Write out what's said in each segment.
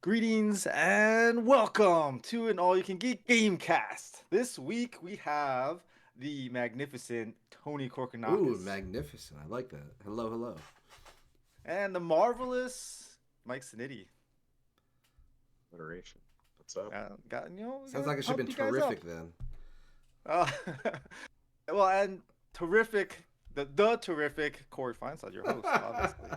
Greetings and welcome to an All You Can Geek Gamecast. This week we have the magnificent Tony Ooh, Korkanakis magnificent. I like that. Hello, hello. and the marvelous Mike Sinitti. Alliteration. What's up? We Sounds got like to it should have pump been you guys up. terrific then. Uh, well, and terrific, the terrific Corey Feinsod, your host, obviously.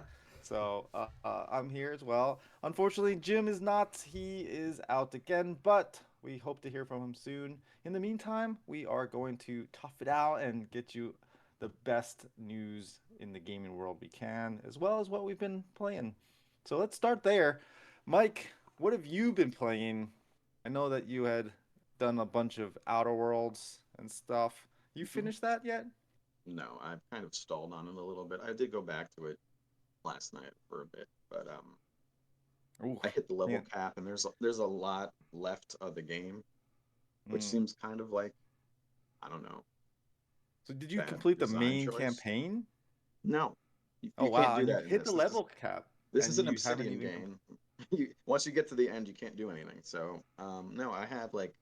I'm here as well. Unfortunately, Jim is not. He is out again, but we hope to hear from him soon. In the meantime, we are going to tough it out and get you the best news in the gaming world we can, as well as what we've been playing. So let's start there. Mike, what have you been playing? I know that you had done a bunch of Outer Worlds and stuff. You Mhm. finished that yet? No, I've kind of stalled on it a little bit. I did go back to it last night for a bit, but I Oof, hit the level man. cap, and there's a lot left of the game, which Mm. seems kind of like, I don't know, So did you bad complete the design main choice. campaign? No, Oh you can't wow, do and you that in hit the this. This is level cap, this is and an you haven't Obsidian even game. Once you get to the end, you can't do anything. So, no, I have like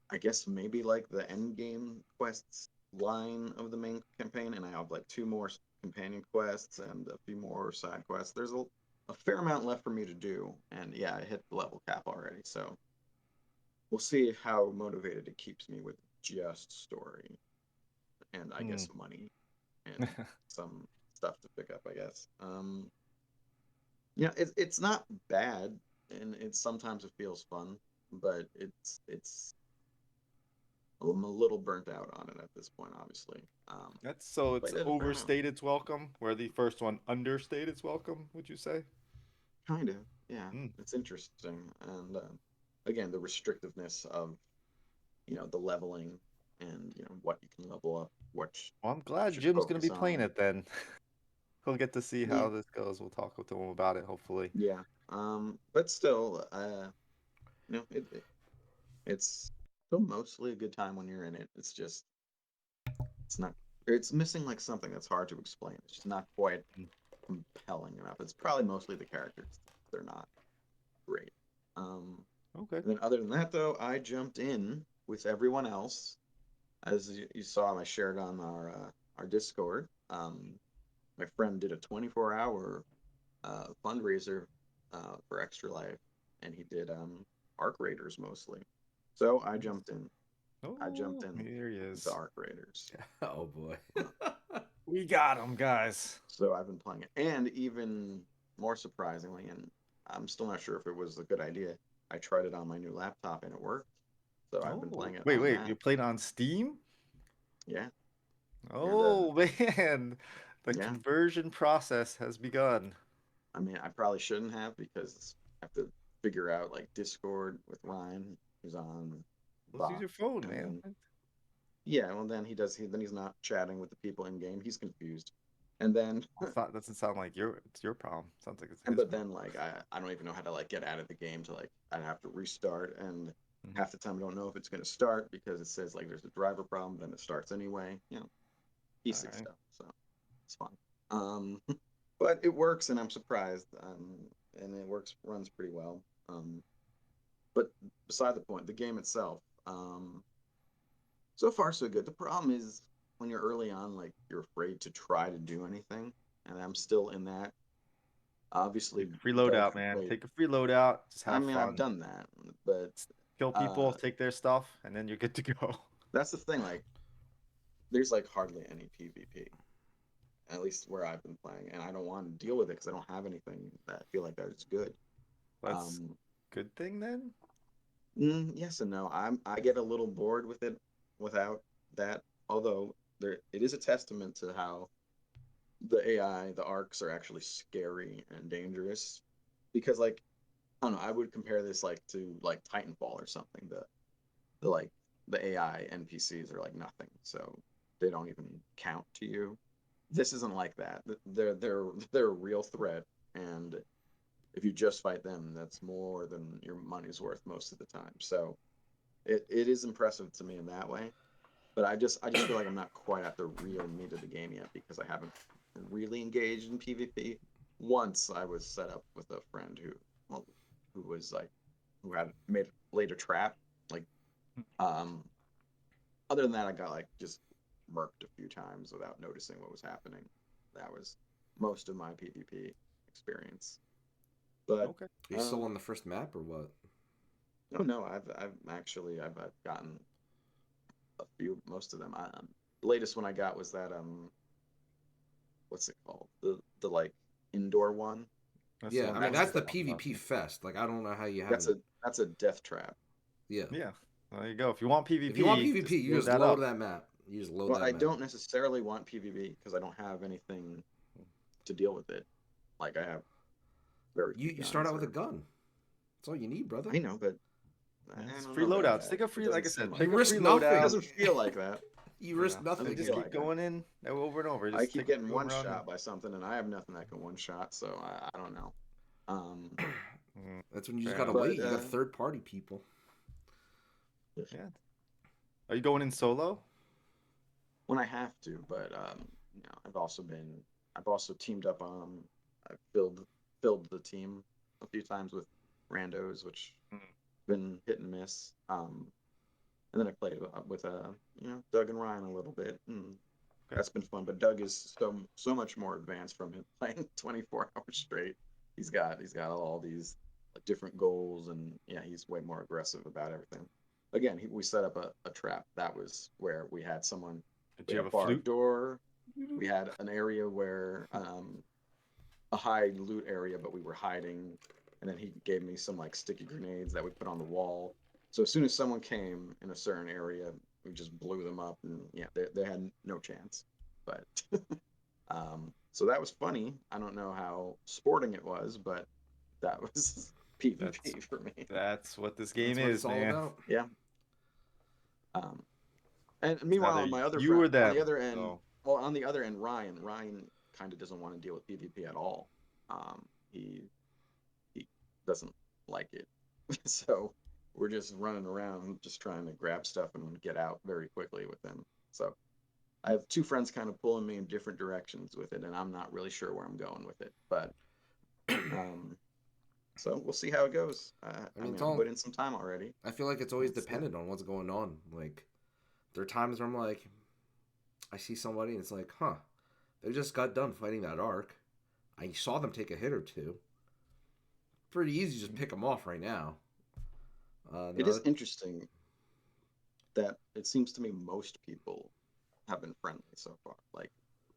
I guess maybe like the end game quests line of the main campaign, and I have like two more companion quests and a few more side quests. There's a fair amount left for me to do, and yeah, I hit the level cap already. So we'll see how motivated it keeps me with just story and I Hmm. guess money and some stuff to pick up. I guess. Yeah, it's not bad, and it's sometimes it feels fun, but it's I'm a little burnt out on it at this point, obviously. That's so it's Played it a fair amount. overstayed its welcome, where the first one understayed its welcome, would you say? Kind of, yeah. Hmm. It's interesting, and again, the restrictiveness of the leveling and what you can level up, what Well, I'm you glad should Jim's gonna be focus playing on. it then. We'll get to see Yeah, how this goes. We'll talk to him about it, hopefully. yeah. But still, you know, it, it it's still mostly a good time when you're in it. It's just it's not. It's missing like something that's hard to explain. It's just not quite Mm. compelling enough. It's probably mostly the characters. They're not great. Um, Okay. and then other than that, though, I jumped in with everyone else. As you saw, I shared on our Discord. My friend did a 24-hour fundraiser for Extra Life, and he did Arc Raiders mostly. So I Nice. jumped in. I jumped Oh, in here he into is. Arc Raiders. Oh boy. Uh, We got him, guys. so I've been playing it, and even more surprisingly, and I'm still not sure if it was a good idea. I tried it on my new laptop and it worked. So I've been Oh, playing it wait, on wait. that. You played on Steam? Yeah, and Oh man, the yeah. conversion process has begun. I mean, I probably shouldn't have because I have to figure out like Discord with Ryan, who's on Let's use bot, your phone, and man. then yeah, well then then he's not chatting with the people in game. He's confused, and then It's not, doesn't sound like it's your problem. Sounds like it's and his but problem. then like I don't even know how to like get out of the game to like I have to restart, and Mhm. half the time I don't know if it's gonna start because it says like there's a driver problem. Then it starts anyway. All PC right. stuff. So it's fine. But it works, and I'm surprised. And it runs pretty well. But beside the point, the game itself, so far so good. The problem is when you're early on, like you're afraid to try to do anything, and I'm still in that. Obviously, Take a free better loadout, for man. wait. Take a free loadout. Just I have mean, I've fun. done that, but Kill people, uh, take their stuff, and then you're good to go. that's the thing. Like, there's like hardly any PvP, at least where I've been playing, and I don't want to deal with it because I don't have anything that I feel like that is good. That's Um, good thing then. Yes and no. I get a little bored with it without that. Although it is a testament to how the AI, the arcs are actually scary and dangerous. Because like I don't know, I would compare this like to like Titanfall or something. The like the AI NPCs are like nothing, so they don't even count to you. This isn't like that. They're a real threat, and if you just fight them, that's more than your money's worth most of the time. So it is impressive to me in that way. But I just feel like I'm not quite at the real meat of the game yet because I haven't really engaged in PvP. once I was set up with a friend who was like who had laid a trap. Like, other than that, I got like just murked a few times without noticing what was happening. That was most of my PvP experience. But Okay. Are you still on the first map or what? oh no, I've gotten a few, most of them. The latest one I got was that what's it called? The like indoor one. That's the Yeah, one I mean that that's was the talking about. PvP fest. Like I don't know how you That's haven't. a death trap. Yeah. Yeah. There you go. If you want PvP, If you want PvP, you load just that load up. that map. You just load Well, that I map. don't necessarily want PvP because I don't have anything to deal with it. Like I have very few You start guns out with a or gun. That's all you need, brother. I know, but I It's don't free know about loadouts. that. Take a It free, doesn't like I seem said, like You take a risk free nothing. it loadout. doesn't feel like that. You risk And nothing. then just feel keep like it. going in over and over. I Just keep take getting go one around shot by something, and I have nothing that can one shot, so I don't know. Um, That's when you just Fair gotta enough. wait. but You got third party people. Yeah. Are you going in solo? when I have to, but I've also teamed up. I've filled the team a few times with randos, which been hit and miss. And then I played with Doug and Ryan a little bit, and Okay. that's been fun. But Doug is so much more advanced from him playing 24 hours straight. He's got all these like different goals, and yeah, he's way more aggressive about everything. Again, we set up a trap. That was where we had someone. Did We you had have a a bar flute? door. We had an area where a high loot area, but we were hiding. And then he gave me some like sticky grenades that we put on the wall. So as soon as someone came in a certain area, we just blew them up, and yeah, they had no chance. But so that was funny. I don't know how sporting it was, but that was PvP for me. That's what this game That's what is, it's all man. about. Yeah. Um, and It's meanwhile, either on my other you friend, or on the them. other end, So Ryan kind of doesn't want to deal with PvP at all. He doesn't like it, so we're just running around, just trying to grab stuff and get out very quickly with him. So I have two friends kind of pulling me in different directions with it, and I'm not really sure where I'm going with it. But so we'll see how it goes. I mean, I put in some time already. I feel like it's always Let's see. dependent on what's going on. Like, there are times where I'm like, I see somebody and it's like, huh, they just got done fighting that arc. I saw them take a hit or two. Pretty easy to just pick them off right now. It is interesting that it seems to me most people have been friendly so far. Like,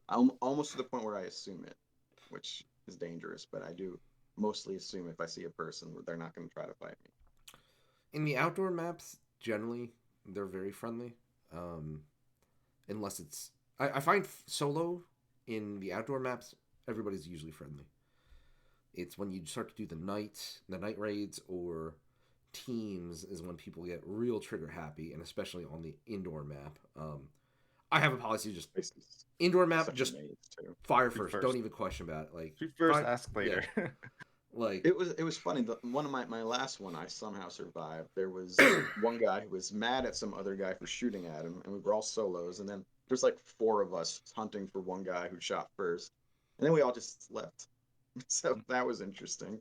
I'm almost to the point where I assume it, which is dangerous, but I do mostly assume if I see a person, they're not going to try to fight me. In the outdoor maps, generally, they're very friendly. Unless it's... I find solo in the outdoor maps, everybody's usually friendly. It's when you start to do the night raids, or teams is when people get real trigger happy, and especially on the indoor map. I have a policy just indoor map, just fire first. Don't even question about it. Like shoot first, ask later. Yeah. Like it was funny. One of my last one, I somehow survived. There was one guy who was mad at some other guy for shooting at him, and we were all solos. And then there's like four of us hunting for one guy who shot first, and then we all just left. So that was interesting.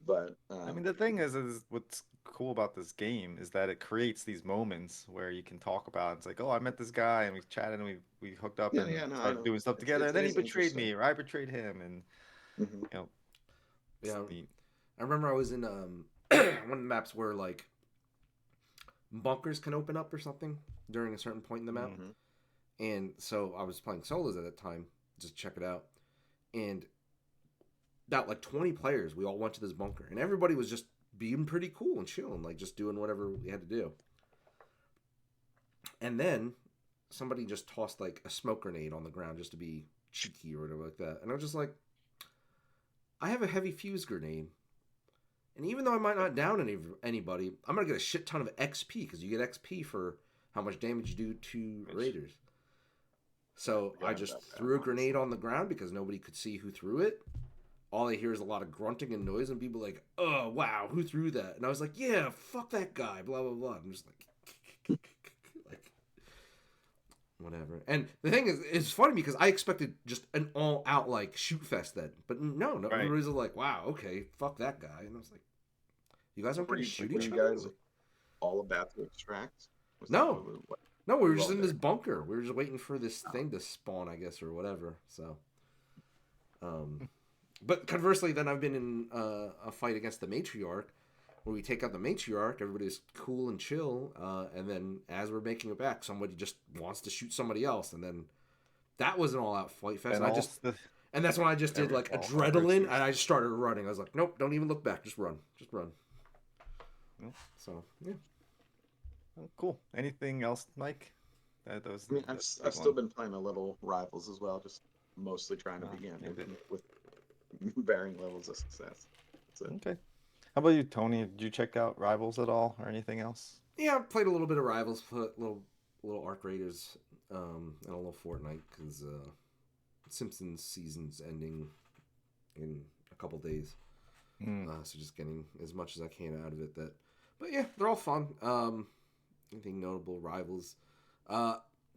But I mean, the thing is what's cool about this game is that it creates these moments where you can talk about. It's like, oh, I met this guy and we chatted and we hooked up and no, started doing stuff together, and then he betrayed me or I betrayed him, and you know, yeah. neat. I remember I was in one of the maps where like bunkers can open up or something during a certain point in the map, and so I was playing solos at that time, just check it out, and that like 20 players, we all went to this bunker, and everybody was just being pretty cool and chilling, like just doing whatever we had to do. And then somebody just tossed like a smoke grenade on the ground just to be cheeky or whatever like that. And I was just like, I have a heavy fuse grenade. And even though I might not down anybody, I'm going to get a shit ton of XP, because you get XP for how much damage you do to raiders. So I just threw a grenade on the ground because nobody could see who threw it. All I hear is a lot of grunting and noise, and people like, oh, wow, who threw that? And I was like, yeah, fuck that guy, blah, blah, blah. I'm just like, whatever. And the thing is, it's funny because I expected just an all-out like shoot fest then, but no, Right. everybody's like, "Wow, okay, fuck that guy," and I was like, "You guys aren't Were going to you, shoot were each you other?" guys Like, all about to extract? Was that no, what no, we we were were just all in there? this bunker. We were just waiting for this thing to spawn, I guess, or whatever. So, um, but conversely, then I've been in a fight against the matriarch, where we take out the matriarch. Everybody's cool and chill, and then as we're making it back, somebody just wants to shoot somebody else, and then that was an all-out fight fest. And And I all just and that's when I just did like all hell breaks adrenaline, loose. and I just started running. I was like, nope, don't even look back, just run, just run. Well, So yeah. cool. Anything else, Mike? That was I mean, that's the I've big still one. been playing a little Rivals as well, just mostly trying to begin Named it. with varying levels of success. That's it. Okay. How about you, Tony? Did you check out Rivals at all or anything else? Yeah, I played a little bit of Rivals, put little Arc Raiders, and a little Fortnite because Simpsons season's ending in a couple days. Mm. So just getting as much as I can out of it. But yeah, they're all fun. Anything notable? Rivals.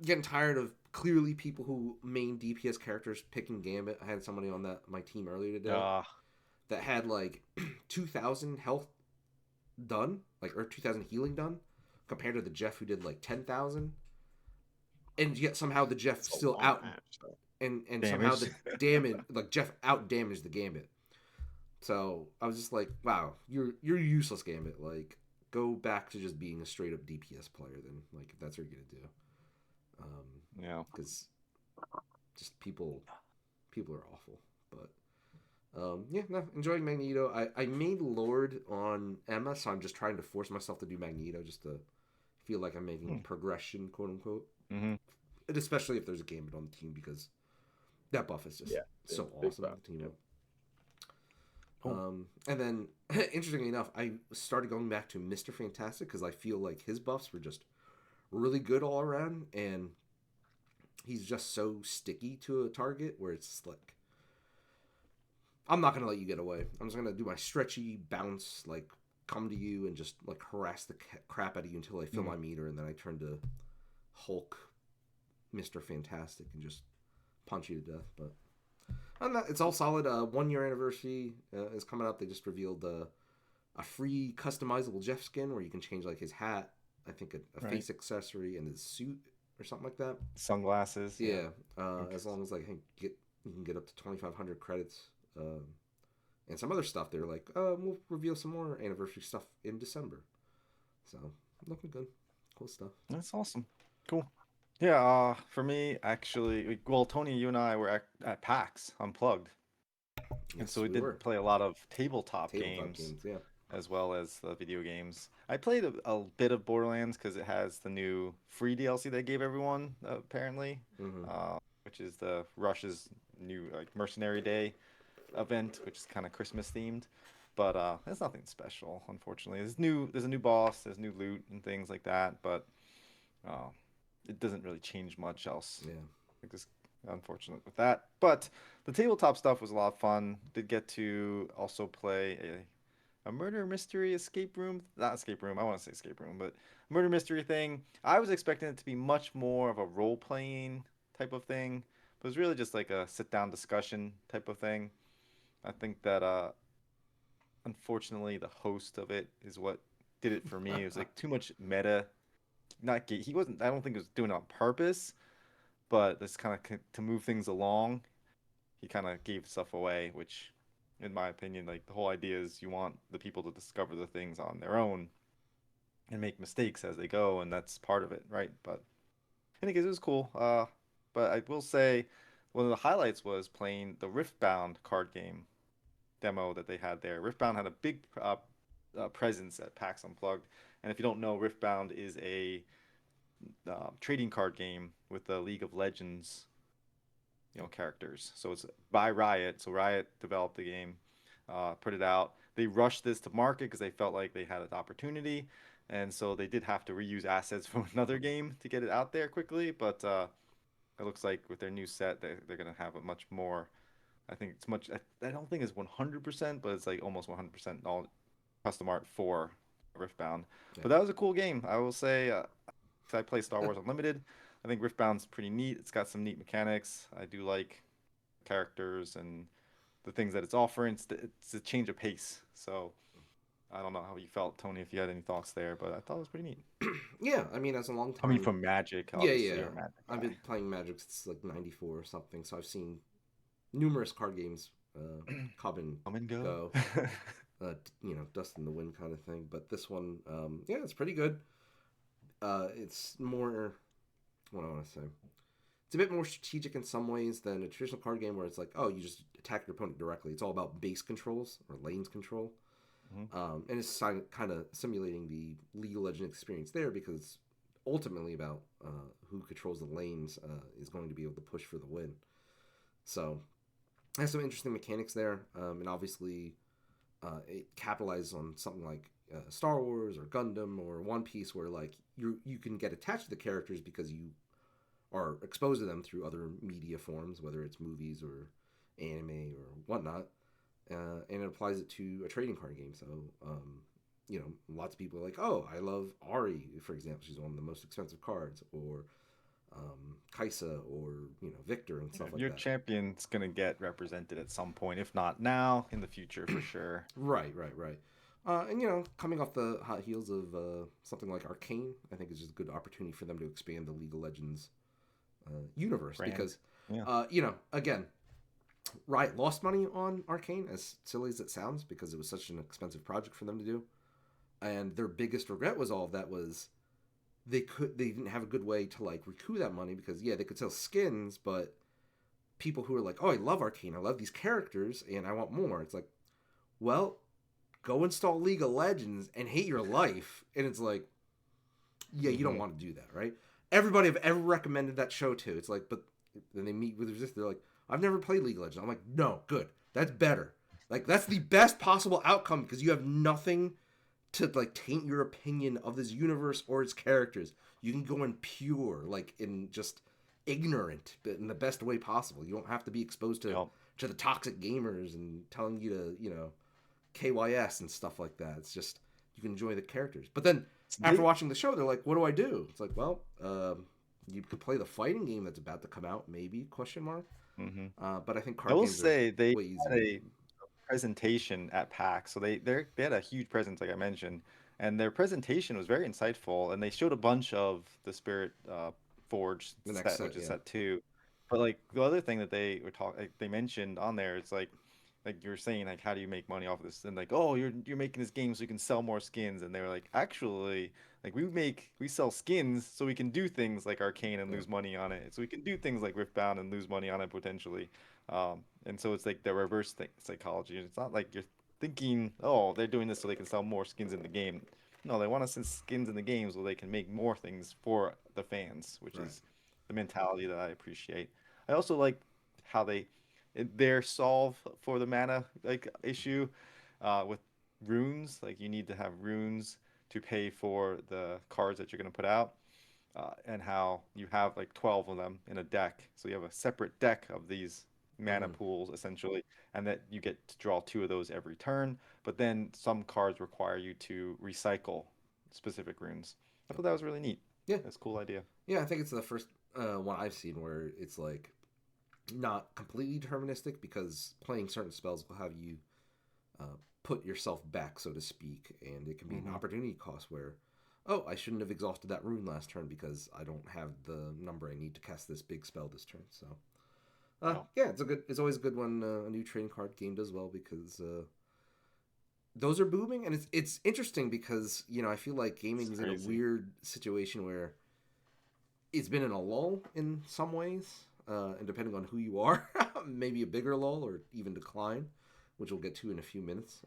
Getting tired of clearly people who main DPS characters picking Gambit. I had somebody on my team earlier today that had like 2,000 health done, like or 2,000 healing done, compared to the Jeff who did like 10,000, and yet somehow the Jeff It's a still long out match, so. and somehow Damage. the damage like Jeff out damaged the Gambit. So I was just like, wow, you're useless, Gambit. Like, go back to just being a straight up DPS player then, like if that's what you're gonna do. Yeah. Because just people are awful. But yeah, no, enjoying Magneto. I made Lord on Emma, so I'm just trying to force myself to do Magneto just to feel like I'm making progression, quote unquote. Mm-hmm. And especially if there's a Gambit on the team because that buff is just so big awesome buff. to team up. Cool. And then, interestingly enough, I started going back to Mr. Fantastic because I feel like his buffs were just really good all around, and he's just so sticky to a target where it's like, I'm not going to let you get away. I'm just going to do my stretchy bounce, like, come to you and just, like, harass the crap out of you until I fill my meter, and then I turn to Hulk, Mr. Fantastic, and just punch you to death, but... it's all solid. 1 year anniversary is coming up. They just revealed a free customizable Jeff skin where you can change like his hat, I think a face accessory, and his suit or something like that. Sunglasses. Yeah, as long as like you can get up to 2,500 credits and some other stuff. They're like, we'll reveal some more anniversary stuff in December. So looking good, cool stuff. That's awesome. Cool. Yeah, for me, actually, well, Tony, you and I were at PAX Unplugged, and Yes, so we we did were. play a lot of tabletop Tabletop games, yeah. as well as video games. I played a bit of Borderlands because it has the new free DLC they gave everyone, apparently, which is the Rush's new like Mercenary Day event, which is kind of Christmas themed. But it's nothing special, unfortunately. There's a new boss, there's new loot and things like that, but uh, it doesn't really change much else. Yeah. Like this, unfortunate with that. But the tabletop stuff was a lot of fun. Did get to also play a murder mystery escape room. Not escape room. I want to say escape room, but murder mystery thing. I was expecting it to be much more of a role playing type of thing, but it was really just like a sit down discussion type of thing. I think that unfortunately the host of it is what did it for me. It was like too much meta. Not he wasn't. I don't think he was doing it on purpose, but this kind of to move things along, he kind of gave stuff away, which, in my opinion, like the whole idea is you want the people to discover the things on their own and make mistakes as they go, and that's part of it, right? But I think it was cool. But I will say one of the highlights was playing the Riftbound card game demo that they had there. Riftbound had a big presence at PAX Unplugged, and if you don't know, Riftbound is a trading card game with the League of Legends, characters. So it's by Riot. So Riot developed the game, put it out. They rushed this to market because they felt like they had an opportunity, and so they did have to reuse assets from another game to get it out there quickly. But it looks like with their new set, they're gonna have a much more. I think it's much. I don't think it's 100%, but it's like almost 100% all custom art for Riftbound. Yeah. But that was a cool game. I will say, 'cause I play Star Wars Unlimited. I think Riftbound's pretty neat. It's got some neat mechanics. I do like characters and the things that it's offering. It's a change of pace. So I don't know how you felt, Tony, if you had any thoughts there, but I thought it was pretty neat. Yeah, I mean, as a long Coming time. from Magic, Yeah, obviously, yeah. you're a Magic I've guy. been playing Magic since like '94 or something, so I've seen numerous card games come and Come and go. go. Dust in the wind kind of thing. But this one, yeah, it's pretty good. It's more, what do I want to say? It's a bit more strategic in some ways than a traditional card game where it's like, oh, you just attack your opponent directly. It's all about base controls or lanes control. Mhm. And it's kind of simulating the League of Legends experience there because ultimately about who controls the lanes is going to be able to push for the win. So it has some interesting mechanics there, and obviously it capitalizes on something like Star Wars or Gundam or One Piece, where like you can get attached to the characters because you are exposed to them through other media forms, whether it's movies or anime or whatnot, and it applies it to a trading card game. So, lots of people are like, oh, I love Ari, for example. She's one of the most expensive cards, or Kaisa, or Victor and Yeah, stuff like your that. champion's gonna get represented at some point, if not now, in the future for sure. Right, right, right. And coming off the hot heels of something like Arcane, I think is just a good opportunity for them to expand the League of Legends universe Brand. because, Yeah. again, Riot lost money on Arcane, as silly as it sounds, because it was such an expensive project for them to do. And their biggest regret was all of that was they didn't have a good way to like recoup that money because yeah, they could sell skins, but people who are like, oh, I love Arcane, I love these characters, and I want more. It's like, well, go install League of Legends and hate your life. And it's like, yeah, you don't Hmm. want to do that, right? Everybody I've ever recommended that show to, it's like, but then they meet with resist. They're like, I've never played League of Legends. I'm like, no, good. That's better. Like that's the best possible outcome because you have nothing to like taint your opinion of this universe or its characters. You can go in pure, like in just ignorant, but in the best way possible. You don't have to be exposed Yep. to the toxic gamers and telling you to KYS and stuff like that. It's just you can enjoy the characters. But then after They, watching the show, they're like, "What do I do?" It's like, well, you could play the fighting game that's about to come out, maybe? Question mark. hmm But I think I card will games are say they way had easier. a presentation at PAX, so they had a huge presence, like I mentioned, and their presentation was very insightful, and they showed a bunch of the Spirit Forge The next set, set, which is yeah, set two. But like the other thing that they were talking, like, they mentioned on there, it's like you were saying, like how do you make money off of this? And like, oh, you're making this game so you can sell more skins, and they were like, actually, like we sell skins so we can do things like Arcane and yeah, lose money on it, so we can do things like Riftbound and lose money on it potentially. And so it's like the reverse psychology. It's not like you're thinking, oh, they're doing this so they can sell more skins in the game. No, they want to sell skins in the game so they can make more things for the fans, which right. is the mentality that I appreciate. I also like how their solve for the mana like issue with runes. Like you need to have runes to pay for the cards that you're going to put out. And how you have like 12 of them in a deck. So you have a separate deck of these mana Mm-hmm. pools essentially, and that you get to draw two of those every turn. But then some cards require you to recycle specific runes. I thought that was really neat. Yeah, That's a cool idea. yeah. I think it's the first one I've seen where it's like not completely deterministic because playing certain spells will have you uh, put yourself back, so to speak, and it can be an Hmm. opportunity cost where, oh, I shouldn't have exhausted that rune last turn because I don't have the number I need to cast this big spell this turn. So, Yeah, yeah, it's always a good when a new trading card game does well because those are booming, and it's interesting because I feel like it's gaming is in a crazy. weird situation where it's been in a lull in some ways, and depending on who you are, maybe a bigger lull or even decline, which we'll get to in a few minutes,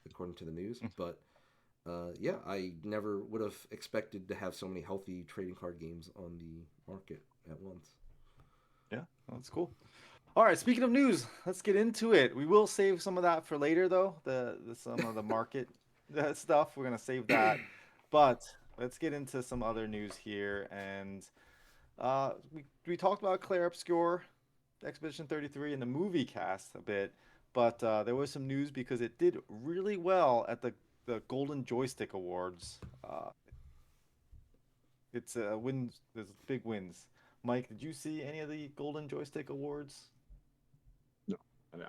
according to the news. But yeah, I never would have expected to have so many healthy trading card games on the market at once. Yeah, well, that's cool. All right, speaking of news, let's get into it. We will save some of that for later, though. The some of the market stuff we're gonna save that, but let's get into some other news here. And we talked about Clair Obscur Expedition 33 in the movie cast a bit, but there was some news because it did really well at the Golden Joystick Awards. It's wins. There's big wins. Mike, did you see any of the Golden Joystick Awards? No,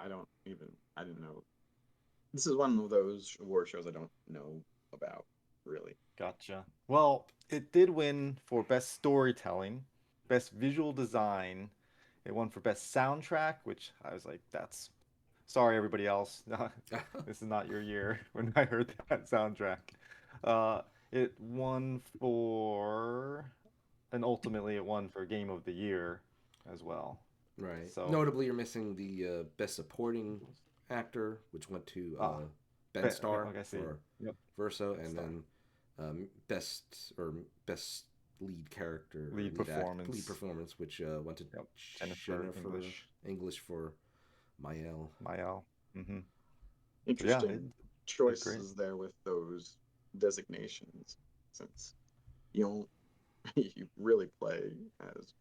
I don't even. I didn't know. This is one of those award shows I don't know about really. Gotcha. Well, it did win for best storytelling, best visual design. It won for best soundtrack, which I was like, that's sorry, everybody else. This is not your year when I heard that soundtrack. It won for, and ultimately it won for Game of the Year as well. Right. So, Notably, you're missing the best supporting actor, which went to ah, Ben Starr like I see. for Yep. Verso, and Star. then best lead character, Lead performance. lead performance, which went to Yep. Jennifer English. English for Mael. Mael. Mm-hmm. So yeah, it Interesting did great. choices there with those designations, since you don't you really play as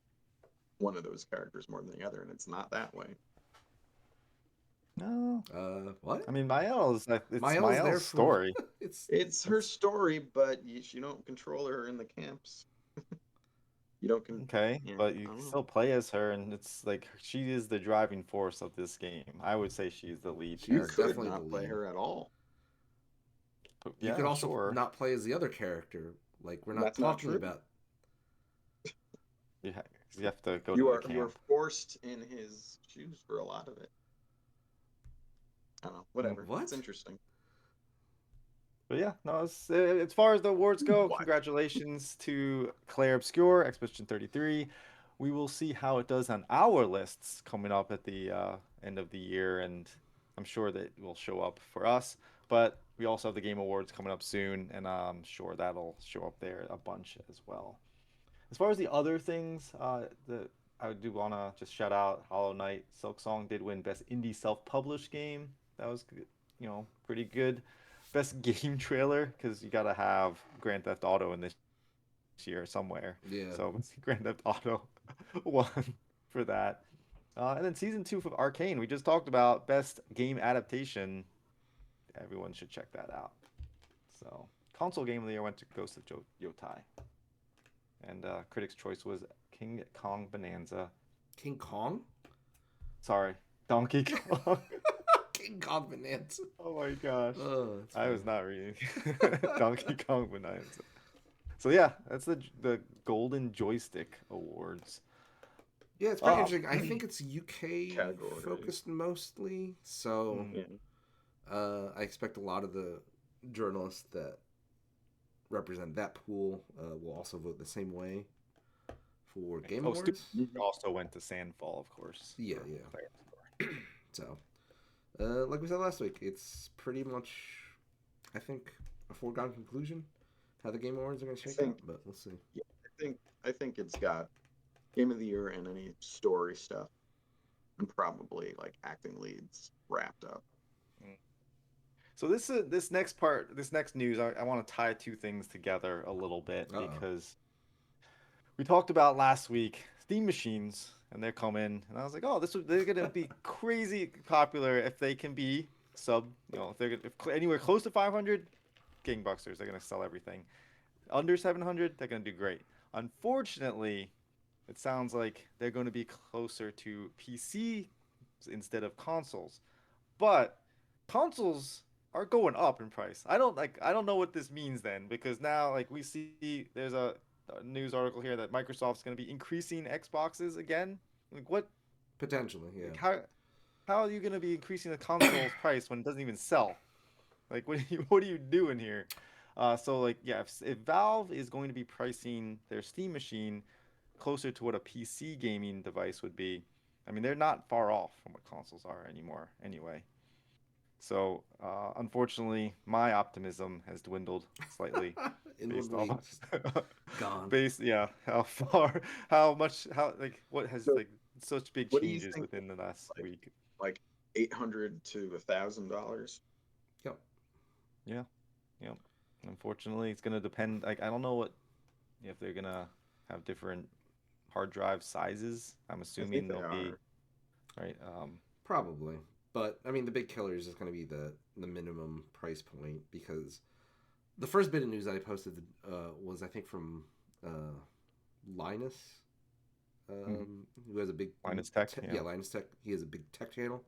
one of those characters more than the other, and it's not that way. No, What? I mean Mael's it's Mael's there Mael's for story. it's It's her It's story, but you don't control her in the camps. You don't okay, yeah, but you I can don't know. still play as her, and it's like she is the driving force of this game. I would say she's the lead she You is character. could definitely the not play lead. her at all. But You could yeah, also sure. not play as the other character. Like we're not That's not talking true. about. You ha you have to go to You the are camp. forced in his shoes for a lot of it. I don't know. Mm. Whatever. It's What? interesting. But yeah, no, as far as the awards go, What? congratulations to Clair Obscur Expedition 33. We will see how it does on our lists coming up at the end of the year, and I'm sure that it will show up for us. But we also have the Game Awards coming up soon, and I'm sure that'll show up there a bunch as well. As far as the other things, that I do want to just shout out Hollow Knight Silk Song did win Best Indie Self-Published Game. That was, pretty good. Best Game Trailer, because you gotta have Grand Theft Auto in this year somewhere. Yeah. So Grand Theft Auto won for that. And then season 2 of Arcane, we just talked about Best Game Adaptation. Everyone should check that out. So console game of the year went to Ghost of Yotai. And Critics' Choice was King Kong Bonanza. King Kong? Sorry, Donkey Kong. King Kong Bonanza. Oh my gosh. That's I funny. was not reading Donkey Kong Bonanza. So yeah, that's the Golden Joystick Awards. Yeah, it's pretty Oh, interesting. I think it's UK Categories. focused mostly, so mm, Yeah. I expect a lot of the journalists that represent that pool will also vote the same way for Game oh, Stu Awards. also went to Sandfall, of course. Yeah, For yeah. Claire's Score. So, like we said last week, it's pretty much, I think, a foregone conclusion how the Game Awards are going to I shake out, think but we'll see. yeah, I think it's got Game of the Year and any story stuff, and probably like acting leads wrapped up. Mm. So this next part, this next news, I want to tie two things together a little bit Uh-oh. because we talked about last week Steam machines and they're coming, and I was like, oh, they're gonna be crazy popular if they can be sub, if they're anywhere close to 500, gangbusters, they're gonna sell everything. Under 700, they're gonna do great. Unfortunately, it sounds like they're going to be closer to PC instead of consoles. But consoles are going up in price. I don't know what this means then, because now like we see there's a news article here that Microsoft's going to be increasing Xboxes again. Like what Potentially, yeah. like how are you going to be increasing the console's price when it doesn't even sell? Like what are you doing here? So like yeah, if Valve is going to be pricing their Steam machine closer to what a PC gaming device would be, I mean they're not far off from what consoles are anymore anyway. So unfortunately, my optimism has dwindled slightly Inward based off Wings gone. based yeah how far how much how like what has So, like such big what do you changes think? within the last Like week. like $800 to $1,000? Yep. Yeah, yeah. Unfortunately, it's gonna depend. Like I don't know what if they're gonna have different hard drive sizes. I'm I think assuming they they'll be are. right. Probably. But I mean the big killer is just going to be the minimum price point because the first bit of news that I posted was I think from Linus, Mhm. who has a big Linus Tech, yeah. Linus Tech. He has a big tech channel,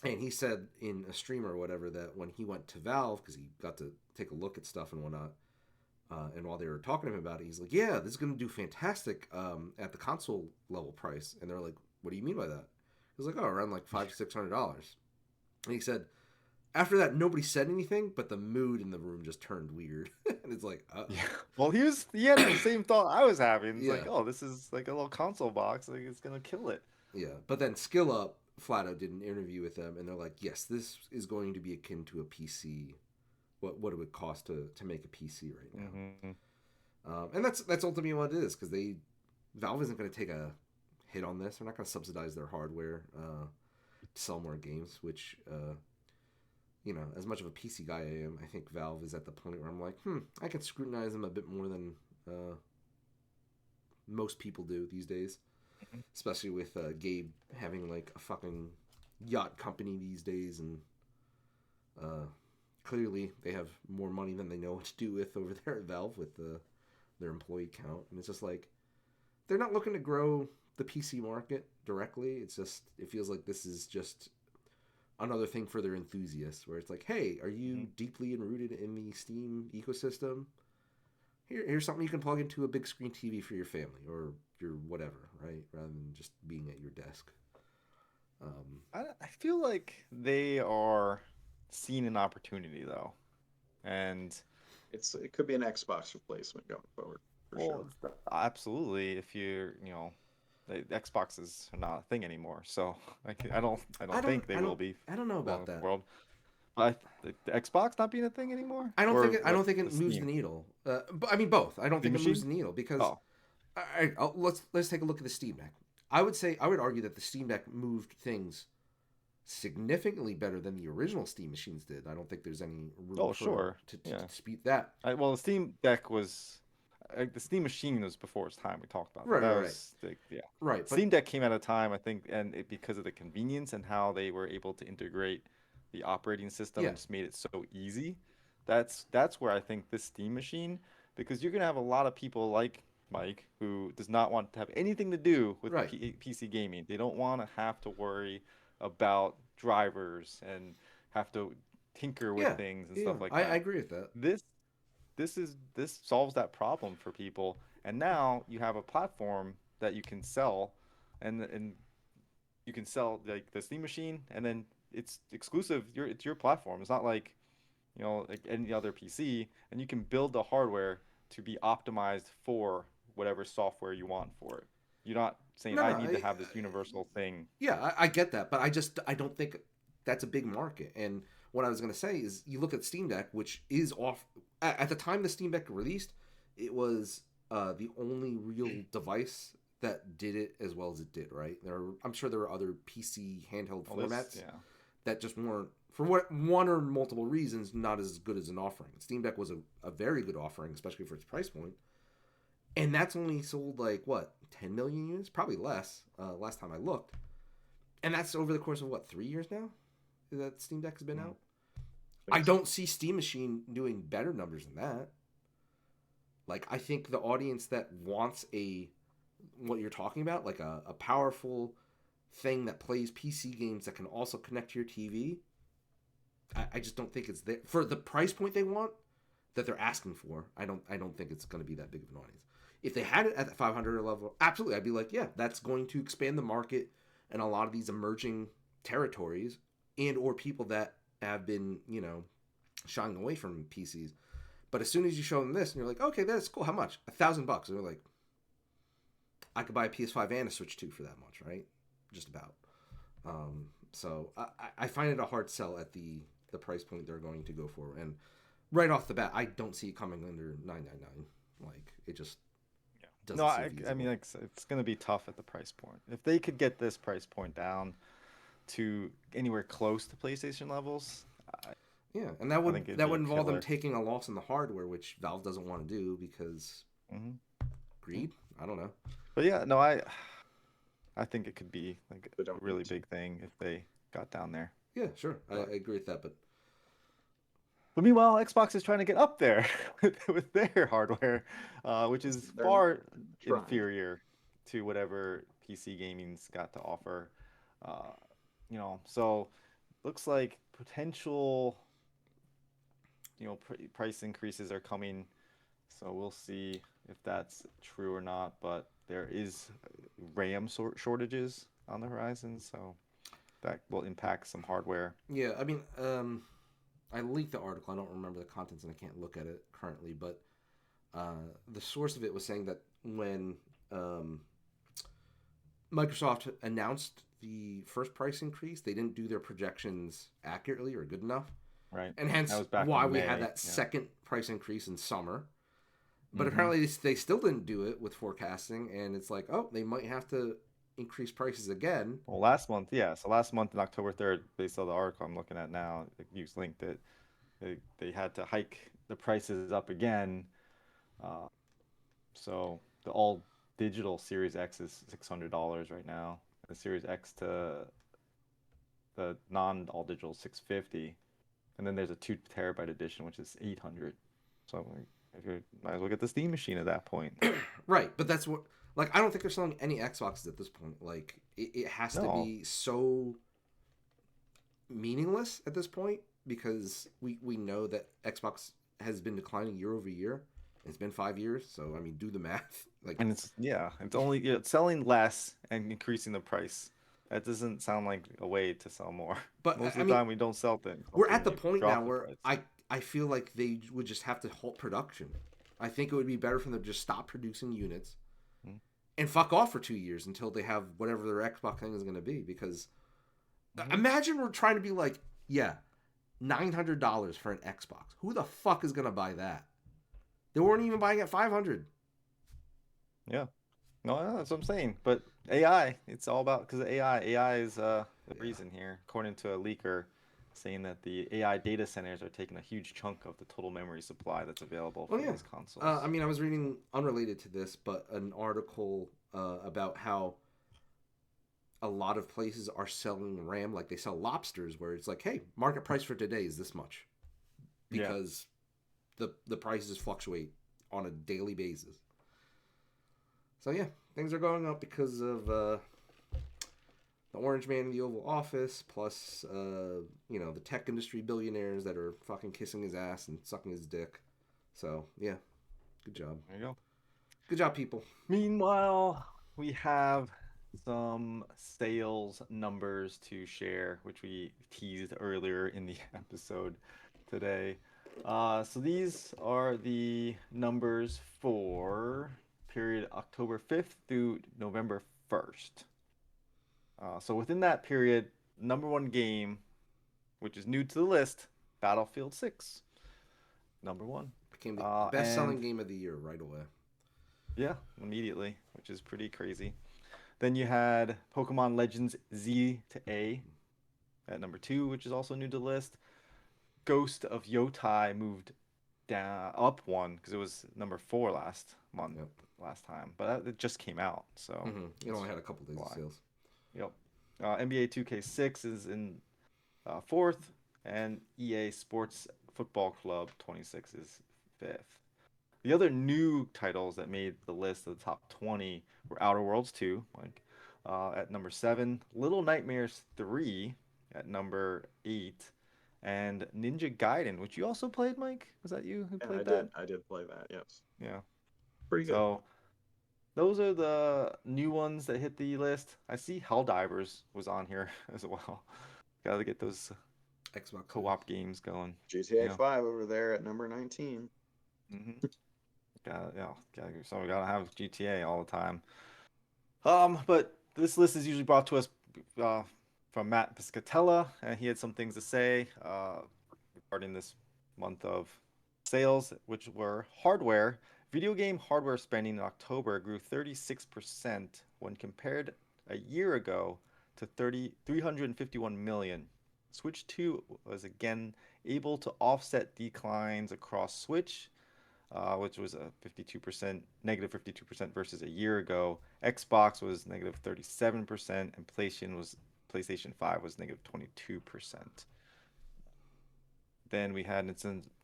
and he said in a stream or whatever that when he went to Valve because he got to take a look at stuff and whatnot, and while they were talking to him about it, he's like, "Yeah, this is going to do fantastic at the console level price." And they're like, "What do you mean by that?" He was like, "Oh, around like $500 to $600." And he said, after that, nobody said anything, but the mood in the room just turned weird, and it's like, Yeah. Well, he had the same thought I was having. It's yeah, like, oh, this is like a little console box. Like it's gonna kill it. yeah. But then Skill Up flat out did an interview with them, and they're like, "Yes, this is going to be akin to a PC. What it would cost to make a PC right now." Mm-hmm. And that's ultimately what it is because Valve isn't going to take a hit on this. They're not going to subsidize their hardware to sell more games. Which, as much of a PC guy I am, I think Valve is at the point where I'm like, I can scrutinize them a bit more than most people do these days. Especially with Gabe having like a fucking yacht company these days, and clearly they have more money than they know what to do with over there at Valve with their employee count, and it's just like they're not looking to grow the PC market directly. It feels like this is just another thing for their enthusiasts, where it's like, hey, are you deeply rooted in the Steam ecosystem? Here's something you can plug into a big screen TV for your family or your whatever, right? Rather than just being at your desk. I feel like they are seeing an opportunity though, and It could be an Xbox replacement going forward for sure. absolutely. If the Xboxes are not a thing anymore, so I don't think they will be. I don't know about that. World. The Xbox not being a thing anymore? I don't Or think it. I don't what, think it the moves Steam? the needle. But I mean both. I don't The think it moves machine? the needle because Oh, let's take a look at the Steam Deck. I would argue that the Steam Deck moved things significantly better than the original Steam machines did. I don't think there's any room sure. to Yeah. dispute that. Well, the Steam Deck was the Steam Machine was before its time. We talked about that. Right, That right, was yeah. right. But Steam Deck came at a time, I think, and because of the convenience and how they were able to integrate the operating system yeah, and just made it so easy. That's where I think this Steam Machine, because you're gonna have a lot of people like Mike who does not want to have anything to do with right. PC gaming. They don't want to have to worry about drivers and have to tinker with Yeah, things and yeah. stuff like I that. agree with that. This this solves that problem for people, and now you have a platform that you can sell, and you can sell like the Steam Machine, and then it's exclusive. It's your platform. It's not like like any other PC, and you can build the hardware to be optimized for whatever software you want for it. You're not saying No, I no. need to have this universal thing. Yeah, I get that, but I don't think that's a big market. And what I was going to say is, you look at Steam Deck, which is off at the time the Steam Deck released, it was the only real device that did it as well as it did. Right? I'm sure there were other PC handheld formats Yeah. that just weren't, for one or multiple reasons, not as good as an offering. Steam Deck was a very good offering, especially for its price point. And that's only sold like what, 10 million units, probably less. Last time I looked, and that's over the course of what, 3 years now that Steam Deck has been out. I don't see Steam Machine doing better numbers than that. Like, I think the audience that wants what you're talking about, like a powerful thing that plays PC games that can also connect to your TV, I just don't think it's there for the price point they want, that they're asking for. I don't think it's going to be that big of an audience. If they had it at the 500 level, absolutely, I'd be like, yeah, that's going to expand the market in a lot of these emerging territories and or people that have been, shying away from PCs. But as soon as you show them this, and you're like, okay, that's cool. How much? $1,000. And they're like, I could buy a PS5 and a Switch 2 for that much, right? Just about. So I find it a hard sell at the price point they're going to go for. And right off the bat, I don't see it coming under $999. Like, it just doesn't No, seem feasible. I mean, it's going to be tough at the price point. If they could get this price point down to anywhere close to PlayStation levels, yeah, and that would think it'd be a involve them killer. taking a loss in the hardware, which Valve doesn't want to do because hmm greed. I don't know. But yeah, no, I think it could be like They a don't really need to. big thing if they got down there. Yeah, sure, I But agree with that. But But meanwhile, Xbox is trying to get up there with their hardware, which is They're far trying. inferior to whatever PC gaming's got to offer. Uh, so looks like potential, price increases are coming. So we'll see if that's true or not. But there is RAM shortages on the horizon, so that will impact some hardware. Yeah, I mean, I leaked the article. I don't remember the contents, and I can't look at it currently. But the source of it was saying that when Microsoft announced the first price increase, they didn't do their projections accurately or good enough, Right. and That hence was back why in we had May. that Yeah. second price increase in summer. But Mm-hmm. apparently, they still didn't do it with forecasting, and it's like, oh, they might have to increase prices again. Well, last month, yeah. So last month on October 3rd, based on the article I'm looking at now, you linked it. They had to hike the prices up again. Uh, so the all digital Series X is $600 right now. The Series X to the non all digital 650, and then there's a 2 terabyte edition which is 800. So if you might as well get the Steam machine at that point. Right, but that's what. Like, I don't think they're selling any Xboxes at this point. Like, it has to No. be so meaningless at this point because we know that Xbox has been declining year over year. It's been 5 years, so I mean, do the math. Like, And it's only selling less and increasing the price. That doesn't sound like a way to sell more. but Most I of the mean, time, we don't sell things. we're Hopefully, at the we point now drop the where price. I feel like they would just have to halt production. I think it would be better for them to just stop producing units Hmm. and fuck off for 2 years until they have whatever their Xbox thing is going to be. Because Mhm. imagine we're trying to be like, yeah, $900 for an Xbox. Who the fuck is going to buy that? They weren't even buying at 500. Yeah, no, that's what I'm saying. But AI, it's all about because AI. AI is the Yeah. reason here, according to a leaker, saying that the AI data centers are taking a huge chunk of the total memory supply that's available Well, for yeah. these consoles. I mean, I was reading unrelated to this, but an article about how a lot of places are selling RAM like they sell lobsters, where it's like, hey, market price for today is this much Yeah. because the prices fluctuate on a daily basis. So yeah, things are going up because of the orange man in the Oval Office, plus the tech industry billionaires that are fucking kissing his ass and sucking his dick. So yeah, good job, There you go. good job, people. Meanwhile, we have some sales numbers to share, which we teased earlier in the episode today. So these are the numbers for period October 5th through November 1st. So within that period, number one game, which is new to the list, Battlefield 6, number one. Became the And best-selling game of the year right away. yeah, immediately, which is pretty crazy. Then you had Pokemon Legends Z to A at number two, which is also new to the list. Ghost of Yotai moved down up one because it was number four Yep. last time, but it just came out, so It that's only had a couple days of why. sales. Yep. NBA 2K6 is in fourth, and EA Sports Football Club 26 is fifth. The other new titles that made the list of the top 20 were Outer Worlds 2, like at number 7, Little Nightmares 3 at number 8, and Ninja Gaiden, which you also played, Mike. Was that you who Yeah, played that? I did play that. Yes, Yeah. pretty good. So those are the new ones that hit the list. I see Helldivers was on here as well. Got to get those Xbox. co-op games going. GTA Yeah. 5 over there at number 19. Hmm. So we gotta have GTA all the time. But this list is usually brought to us uh, from Matt Piscatella, and he had some things to say regarding this month of sales, which were hardware. Video game hardware spending in October grew 36% when compared a year ago to 351 million. Switch 2 was again able to offset declines across Switch, which was a 52%, negative 52% versus a year ago. Xbox was negative 37%, and PlayStation 5 was negative 22%. Then we had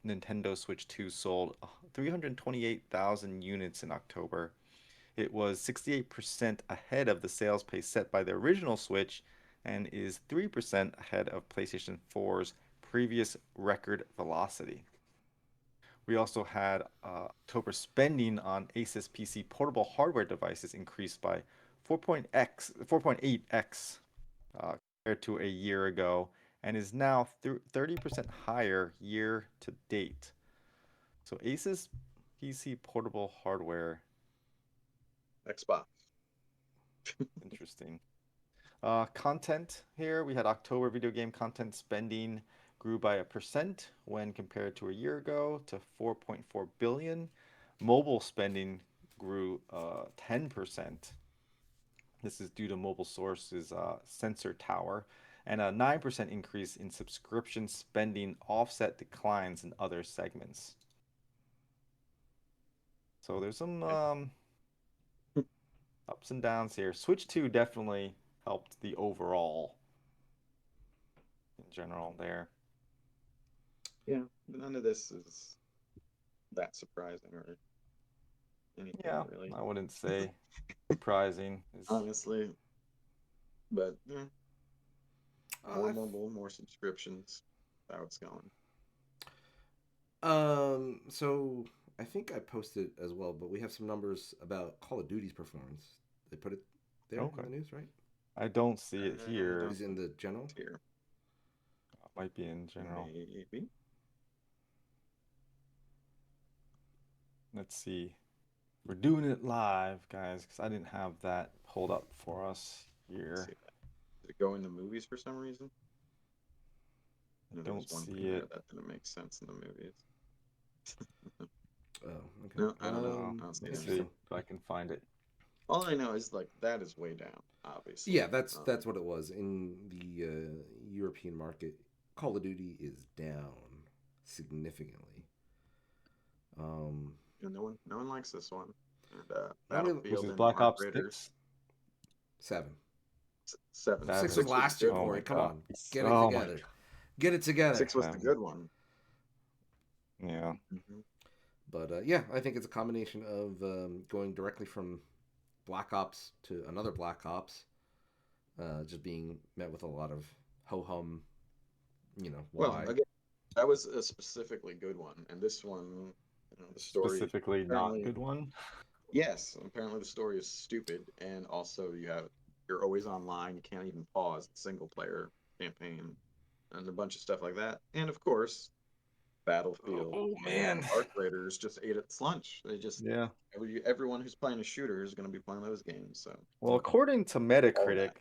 Nintendo Switch 2 sold 328,000 units in October. It was 68% ahead of the sales pace set by the original Switch and is 3% ahead of PlayStation 4's previous record velocity. We also had October spending on Asus PC portable hardware devices increased by 4.8x compared to a year ago and is now 30% higher year to date. So Asus PC portable hardware, Xbox. interesting. Content here, we had October video game content spending grew by 1% when compared to a year ago to 4.4 billion. Mobile spending grew 10%. This is due to Mobile Source's Sensor Tower, and a 9% increase in subscription spending offset declines in other segments. So there's some ups and downs here. Switch 2 definitely helped the overall in general there. Yeah, but none of this is that surprising or anything Yeah, really, I wouldn't say surprising. honestly. But yeah, more I mobile, more subscriptions. That's how it's going. So I think I posted as well, but we have some numbers about Call of Duty's performance. They put it there Okay. in the news, right? I don't see it I here. don't Is it in the general? Here, Might be in general. maybe. Let's see. We're doing it live, guys, because I didn't have that pulled up for us Let's here. see that. Did it go in the movies for some reason? I No, there was don't one see thing there it. that didn't make sense in the movies. Oh, okay. No, I don't know. Um, I don't see Let's it. see if I can find it. All I know is like that is way down, obviously. Yeah, that's what it was in the European market. Call of Duty is down significantly. No one likes this one. And Nobody, Which Battlefield is and Black Arc Ops Raiders 6? 7. 7. Seven. 6 was 6 was last the year, good Oh one. my Corey. Come God. on, get it Oh my together. Get it together. 6 was the 7. good one. Yeah. Mm-hmm. But yeah, I think it's a combination of going directly from Black Ops to another Black Ops, just being met with a lot of ho hum. Well, Why? again, that was a specifically good one, and this one, the story Specifically not apparently, good one. yes, apparently the story is stupid, and also you're always online. You can't even pause the single player campaign, and a bunch of stuff like that. And of course, Battlefield Oh and man. Arc Raiders just ate its lunch. They just Yeah. everyone who's playing a shooter is going to be playing those games. So Well, Yep. according to all Metacritic, that.